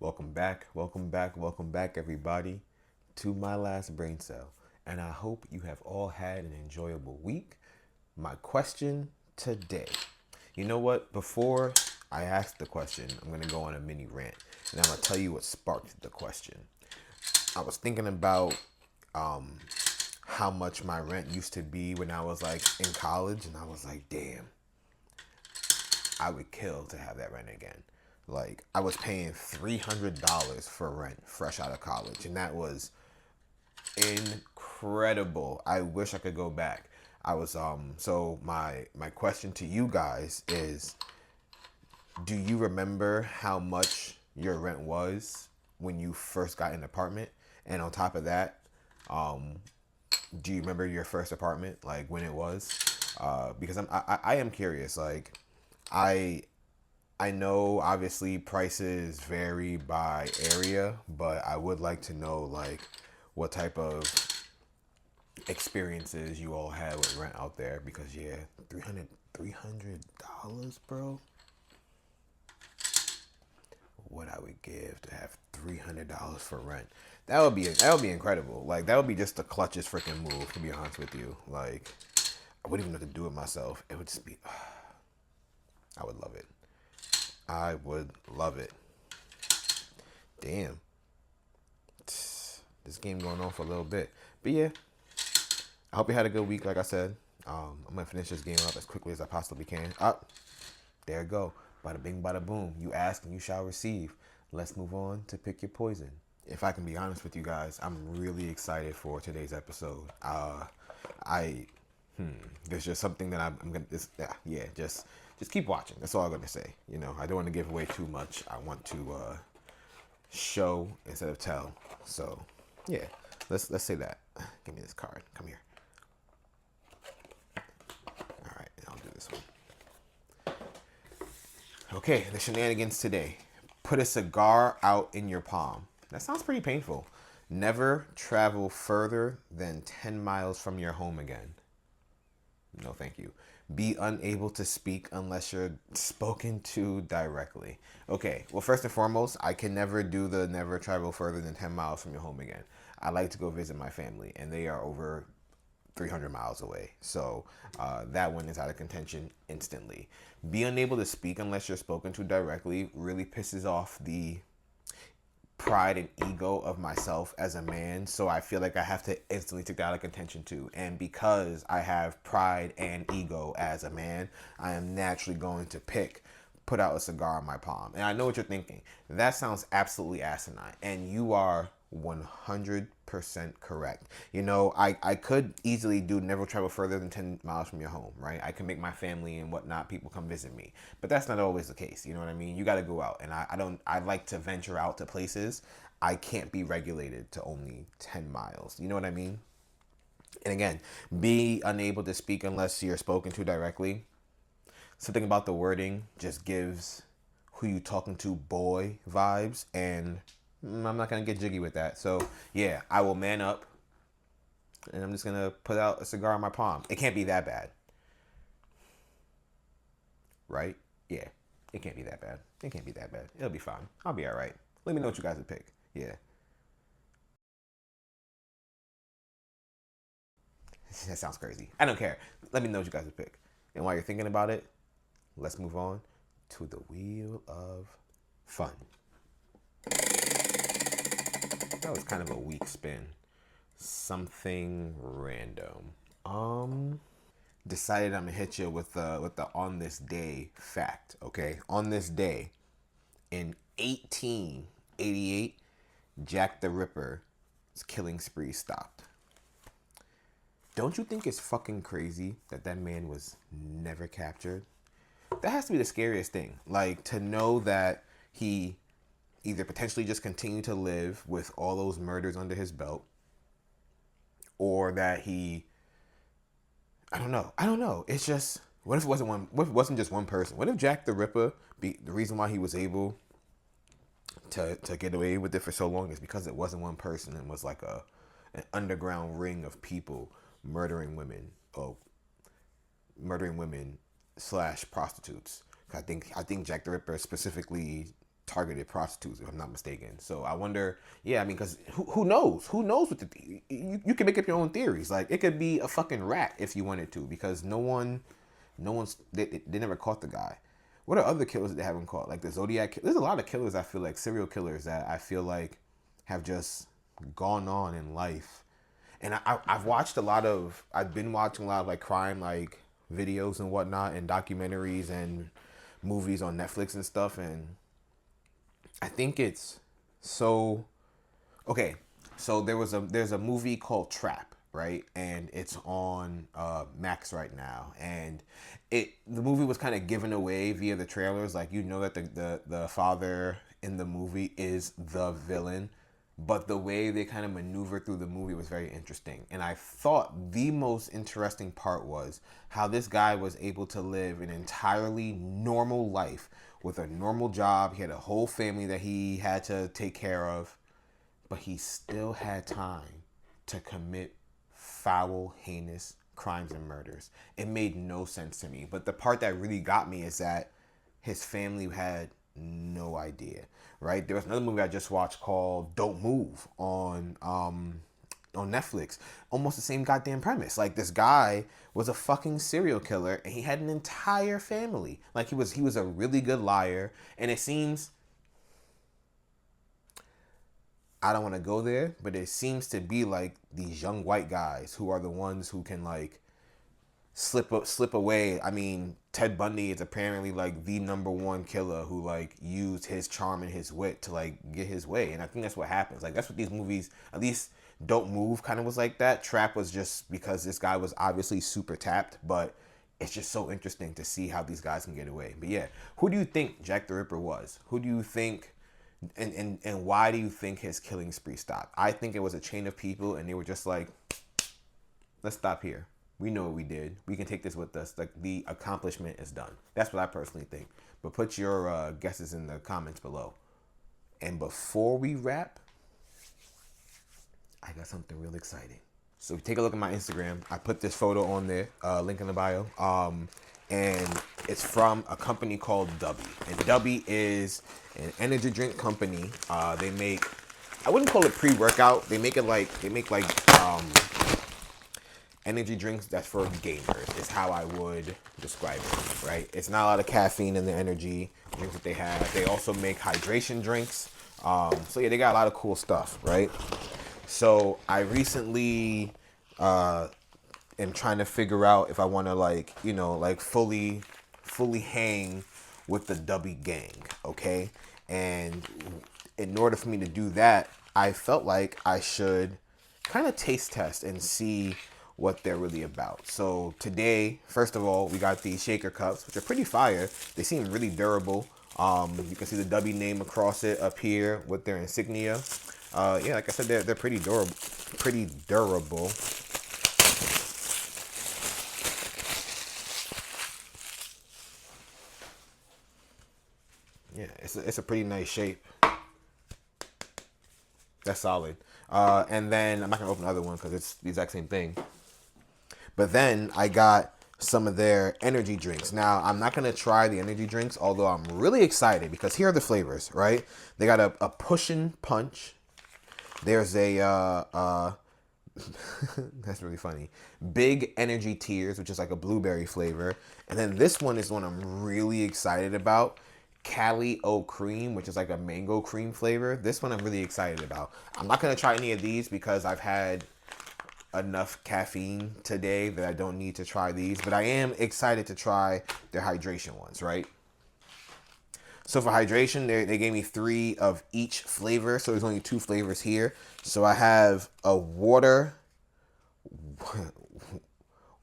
welcome back, everybody, to my last brain cell. And I hope you have all had an enjoyable week. My question today, you know what? Before I ask the question, I'm going to go on a mini rant. And I'm going to tell you what sparked the question. I was thinking about how much my rent used to be when I was like in college. And I was like, damn, I would kill to have that rent again. Like, I was paying $300 for rent fresh out of college, and that was incredible. I wish I could go back. I was so my question to you guys is, do you remember how much your rent was when you first got an apartment? And on top of that, do you remember your first apartment, like when it was? Because I am curious. Like, I I know obviously prices vary by area, but I would like to know like what type of experiences you all had with rent out there, because yeah, $300, bro. What I would give to have $300 for rent. That would be incredible. Like, that would be just the clutchest freaking move, to be honest with you. Like, I wouldn't even know what to do it myself. It would just be I would love it. I would love it. Damn. This game going on for a little bit. But yeah, I hope you had a good week, like I said. I'm going to finish this game up as quickly as I possibly can. Up. There you go. Bada bing, bada boom. You ask and you shall receive. Let's move on to pick your poison. If I can be honest with you guys, I'm really excited for today's episode. There's just something that I'm gonna. Just keep watching. That's all I'm gonna say. You know, I don't want to give away too much. I want to show instead of tell. So, yeah, let's say that. Give me this card. Come here. All right, I'll do this one. Okay, the shenanigans today. Put a cigar out in your palm. That sounds pretty painful. Never travel further than 10 miles from your home again. No, thank you. Be unable to speak unless you're spoken to directly. Okay, well, first and foremost, I can never do the never travel further than 10 miles from your home again. I like to go visit my family, and they are over 300 miles away. So that one is out of contention instantly. Be unable to speak unless you're spoken to directly really pisses off the pride and ego of myself as a man. So I feel like I have to instantly take that out of contention too. And because I have pride and ego as a man, I am naturally going to put out a cigar in my palm. And I know what you're thinking. That sounds absolutely asinine. And you are 100% correct. You know, I could easily do never travel further than 10 miles from your home, right? I can make my family and whatnot, people come visit me. But that's not always the case. You know what I mean? You got to go out. And I like to venture out to places. I can't be regulated to only 10 miles. You know what I mean? And again, be unable to speak unless you're spoken to directly. Something about the wording just gives who you talking to boy vibes, and I'm not gonna get jiggy with that. So yeah, I will man up, and I'm just gonna put out a cigar in my palm. It can't be that bad, right? Yeah, it can't be that bad. It can't be that bad. It'll be fine. I'll be all right. Let me know what you guys would pick. Yeah, that sounds crazy. I don't care. Let me know what you guys would pick. And while you're thinking about it, let's move on to the wheel of fun. That was kind of a weak spin. Something random. Decided I'm gonna hit you with the on this day fact. Okay, on this day in 1888, Jack the Ripper's killing spree stopped. Don't you think it's fucking crazy that that man was never captured? That has to be the scariest thing. Like, to know that he either potentially just continued to live with all those murders under his belt, or that he, I don't know. I don't know. It's just, what if it wasn't one? What if it wasn't just one person? What if Jack the Ripper, the reason why he was able to get away with it for so long is because it wasn't one person and was like an underground ring of people murdering women, oh, murdering women slash prostitutes. I think Jack the Ripper specifically targeted prostitutes, if I'm not mistaken. So I wonder, yeah, I mean, because who knows? Who knows what you can make up your own theories. Like, it could be a fucking rat if you wanted to, because they never caught the guy. What are other killers that they haven't caught? Like the Zodiac. There's a lot of killers, I feel like, serial killers that I feel like have just gone on in life. And I've been watching a lot of like crime, like videos and whatnot, and documentaries and movies on Netflix and stuff. And I think it's so okay. So there's a movie called Trap, right? And it's on Max right now. And the movie was kind of given away via the trailers. Like, you know that the father in the movie is the villain, but the way they kind of maneuver through the movie was very interesting. And I thought the most interesting part was how this guy was able to live an entirely normal life with a normal job. He had a whole family that he had to take care of, but he still had time to commit foul, heinous crimes and murders. It made no sense to me. But the part that really got me is that his family had no idea, right? There was another movie I just watched called Don't Move on Netflix. Almost the same goddamn premise. Like, this guy was a fucking serial killer and he had an entire family. Like, he was a really good liar. And it seems, I don't want to go there, but it seems to be like these young white guys who are the ones who can like slip away. I mean, Ted Bundy is apparently like the number one killer who like used his charm and his wit to like get his way. And I think that's what happens. Like, that's what these movies, at least Don't Move, kind of was like that. Trap was just because this guy was obviously super tapped, but it's just so interesting to see how these guys can get away. But yeah, who do you think Jack the Ripper was? Who do you think, and why do you think his killing spree stopped? I think it was a chain of people and they were just like, let's stop here. We know what we did. We can take this with us. Like, the accomplishment is done. That's what I personally think. But put your guesses in the comments below. And before we wrap, I got something real exciting. So take a look at my Instagram. I put this photo on there, link in the bio. And it's from a company called Dubby. And Dubby is an energy drink company. They make, I wouldn't call it pre-workout. They make energy drinks that's for gamers, is how I would describe it, right? It's not a lot of caffeine in the energy drinks that they have. They also make hydration drinks. So yeah, they got a lot of cool stuff, right? So I recently am trying to figure out if I want to like, you know, like fully hang with the Dubby gang, okay? And in order for me to do that, I felt like I should kind of taste test and see what they're really about. So today, first of all, we got these shaker cups, which are pretty fire. They seem really durable. You can see the Dubby name across it up here with their insignia. Yeah, like I said, they're pretty durable. Pretty durable. Yeah, it's a pretty nice shape. That's solid. And then I'm not gonna open the other one because it's the exact same thing. But then I got some of their energy drinks. Now, I'm not going to try the energy drinks, although I'm really excited because here are the flavors, right? They got a Pushin' Punch. There's a, that's really funny, Big Energy Tears, which is like a blueberry flavor. And then this one is one I'm really excited about. Cali O Cream, which is like a mango cream flavor. This one I'm really excited about. I'm not going to try any of these because I've had enough caffeine today that I don't need to try these, but I am excited to try their hydration ones, right? So for hydration, they gave me 3 of each flavor, so there's only 2 flavors here. So I have a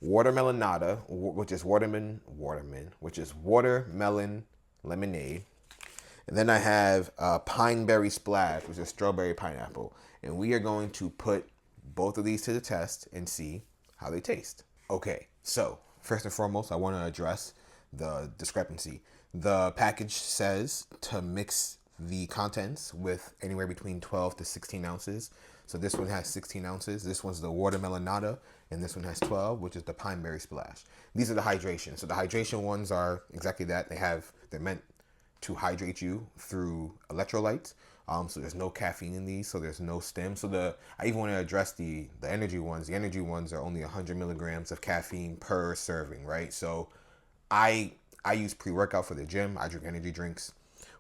watermelonada, which is watermelon lemonade. And then I have pine berry splash, which is strawberry pineapple. And we are going to put both of these to the test and see how they taste. Okay, so first and foremost, I want to address the discrepancy. The package says to mix the contents with anywhere between 12 to 16 ounces. So this one has 16 ounces. This one's the watermelonada, and this one has 12, which is the pine berry splash. These are the hydration. So the hydration ones are exactly that. They're meant to hydrate you through electrolytes. So there's no caffeine in these, so there's no stim. So I even want to address the energy ones. The energy ones are only 100 milligrams of caffeine per serving, right? So I I use pre-workout for the gym. I drink energy drinks,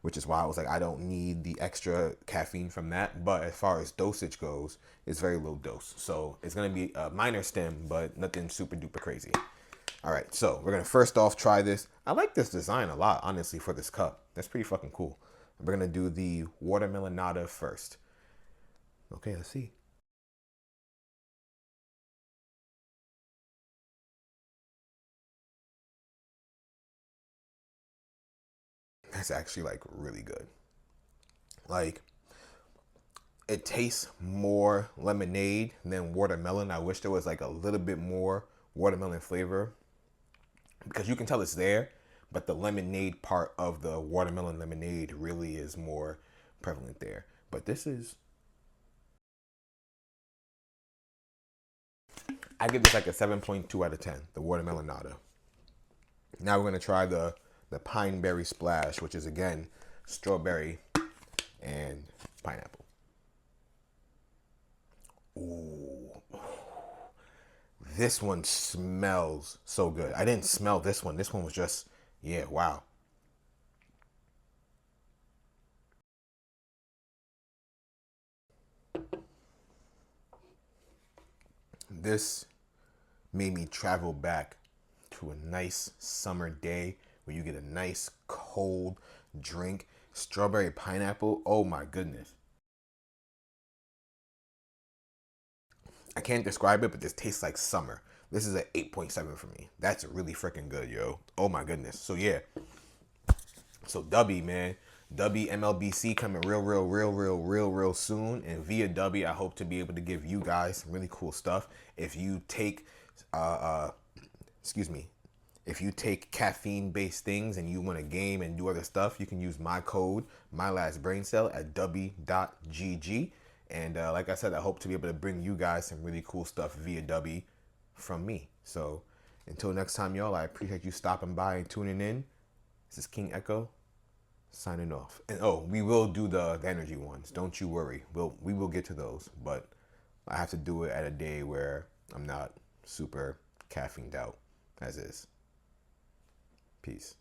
which is why I was like, I don't need the extra caffeine from that. But as far as dosage goes, it's very low dose. So it's gonna be a minor stim, but nothing super duper crazy. All right, so we're gonna first off try this. I like this design a lot, honestly, for this cup. That's pretty fucking cool. We're gonna do the watermelonada first. Okay, let's see. That's actually like really good. Like, it tastes more lemonade than watermelon. I wish there was like a little bit more watermelon flavor because you can tell it's there, but the lemonade part of the watermelon lemonade really is more prevalent there. But this is, I give this like a 7.2 out of 10, the watermelon nada. Now we're gonna try the pine berry splash, which is again strawberry and pineapple. Ooh, this one smells so good. I didn't smell this one. This one was just, yeah, wow. This made me travel back to a nice summer day where you get a nice cold drink. Strawberry pineapple. Oh my goodness. I can't describe it, but this tastes like summer. This is an 8.7 for me. That's really freaking good, yo. Oh my goodness. So yeah. So Dubby, man. Dubby MLBC coming real soon. And via Dubby, I hope to be able to give you guys some really cool stuff. If you take excuse me, if you take caffeine-based things and you want to game and do other stuff, you can use my code, MyLastBrainCell, at dubby.gg. And like I said, I hope to be able to bring you guys some really cool stuff via Dubby from me. So until next time, y'all, I appreciate you stopping by and tuning in. This is King Echo signing off. And oh, we will do the energy ones. Don't you worry. We will get to those. But I have to do it at a day where I'm not super caffeined out as is. Peace.